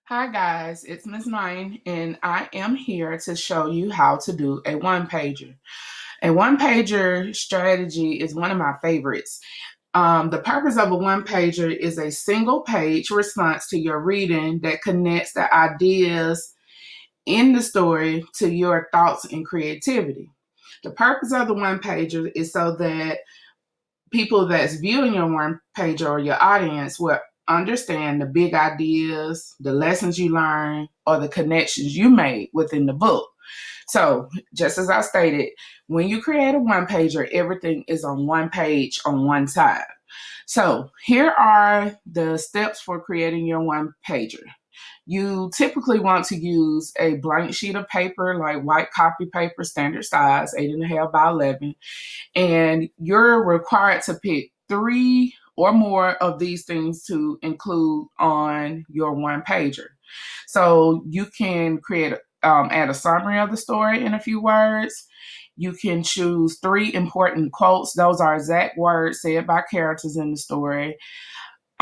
Hi guys, it's Miss Mine, and I am here to show you how to do a one pager. A one pager strategy is one of my favorites. The purpose of a one pager is a single page response to your reading that connects the ideas in the story to your thoughts and creativity. The purpose of the one pager is so that people that's viewing your one page or your audience will understand the big ideas, the lessons you learn, or the connections you made within the book. So, just as I stated, when you create a one pager, everything is on one page on one side. So, here are the steps for creating your one pager. You typically want to use a blank sheet of paper, like white copy paper, standard size, 8.5 by 11, and you're required to pick three or more of these things to include on your one pager. So you can add a summary of the story in a few words. You can choose three important quotes. Those are exact words said by characters in the story.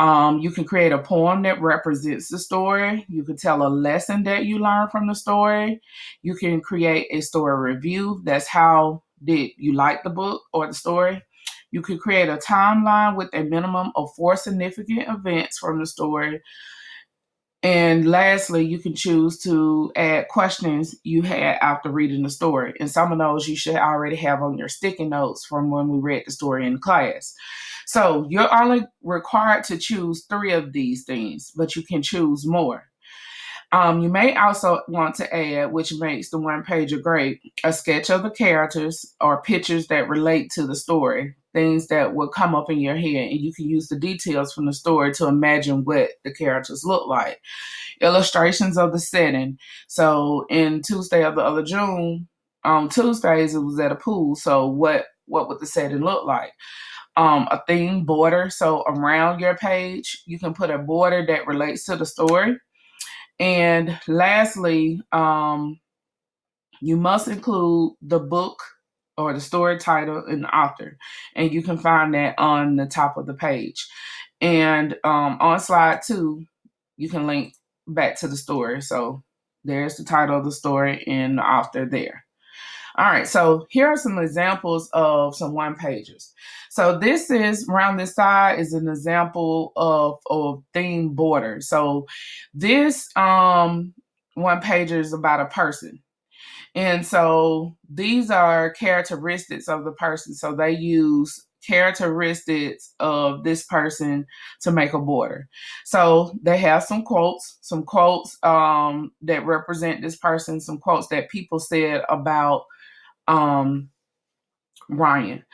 You can create a poem that represents the story. You can tell a lesson that you learned from the story. You can create a story review. That's how did you like the book or the story. You can create a timeline with a minimum of 4 significant events from the story. And lastly, you can choose to add questions you had after reading the story. And some of those you should already have on your sticky notes from when we read the story in class. So you're only required to choose three of these things, but you can choose more. You may also want to add, which makes the one pager great, a sketch of the characters or pictures that relate to the story, things that will come up in your head, and you can use the details from the story to imagine what the characters look like. Illustrations of the setting. So in Tuesday of the other June, on Tuesdays it was at a pool. So what would the setting look like? A theme border. So around your page, you can put a border that relates to the story. And lastly, you must include the book or the story title and the author, and you can find that on the top of the page. And on slide 2, you can link back to the story. So there's the title of the story and the author there. All right, so here are some examples of some one pages. So this is around this side is an example of theme border. So this one pager is about a person. And so these are characteristics of the person. So they use characteristics of this person to make a border. So they have some quotes that represent this person, some quotes that people said about um, Ryan.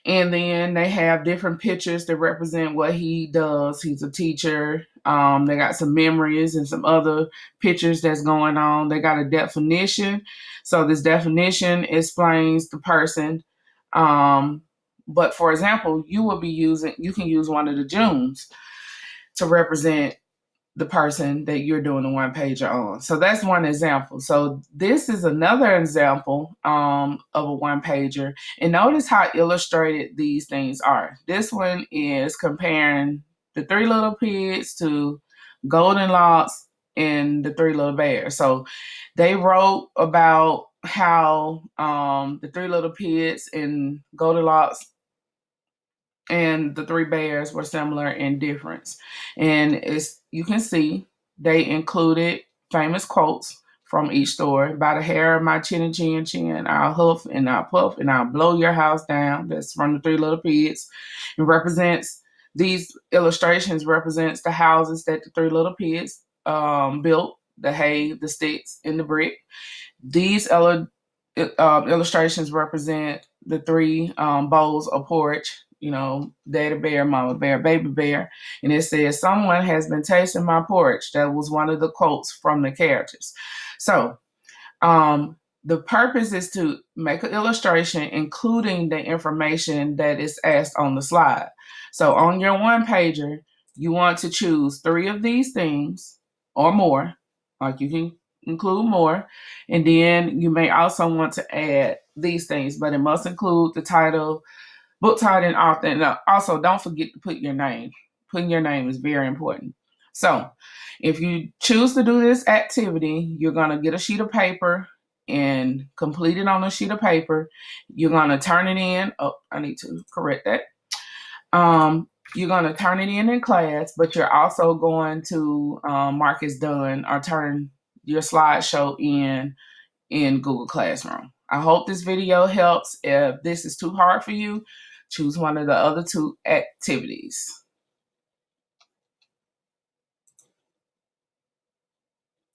And then they have different pictures that represent what he does. He's a teacher. They got some memories and some other pictures that's going on. They got a definition. So this definition explains the person. Um, but for example, you can use one of the Junes to represent the person that you're doing the one pager on. So that's one example. So this is another example of a one pager. And notice how illustrated these things are. This one is comparing the Three Little Pigs to Goldilocks and the Three Little Bears. So they wrote about how the Three Little Pigs and Goldilocks and the three bears were similar in difference. And it's you can see they included famous quotes from each story. By the hair of my chinny chin chin, I'll huff and I'll puff and I'll blow your house down. That's from the Three Little Pigs. It represents these illustrations represents the houses that the Three Little Pigs built, the hay, the sticks, and the brick. These illustrations represent the three bowls of porridge, daddy bear, mama bear, baby bear. And it says, someone has been tasting my porridge. That was one of the quotes from the characters. So the purpose is to make an illustration, including the information that is asked on the slide. So on your one pager, you want to choose three of these things or more, like you can include more. And then you may also want to add these things, but it must include the title, book title, and author. And also, don't forget to put your name. Putting your name is very important. So if you choose to do this activity, you're going to get a sheet of paper and complete it on a sheet of paper. You're going to turn it in. Oh, I need to correct that. You're going to turn it in class, but you're also going to mark as done or turn your slideshow in Google Classroom. I hope this video helps. If this is too hard for you, choose one of the other two activities.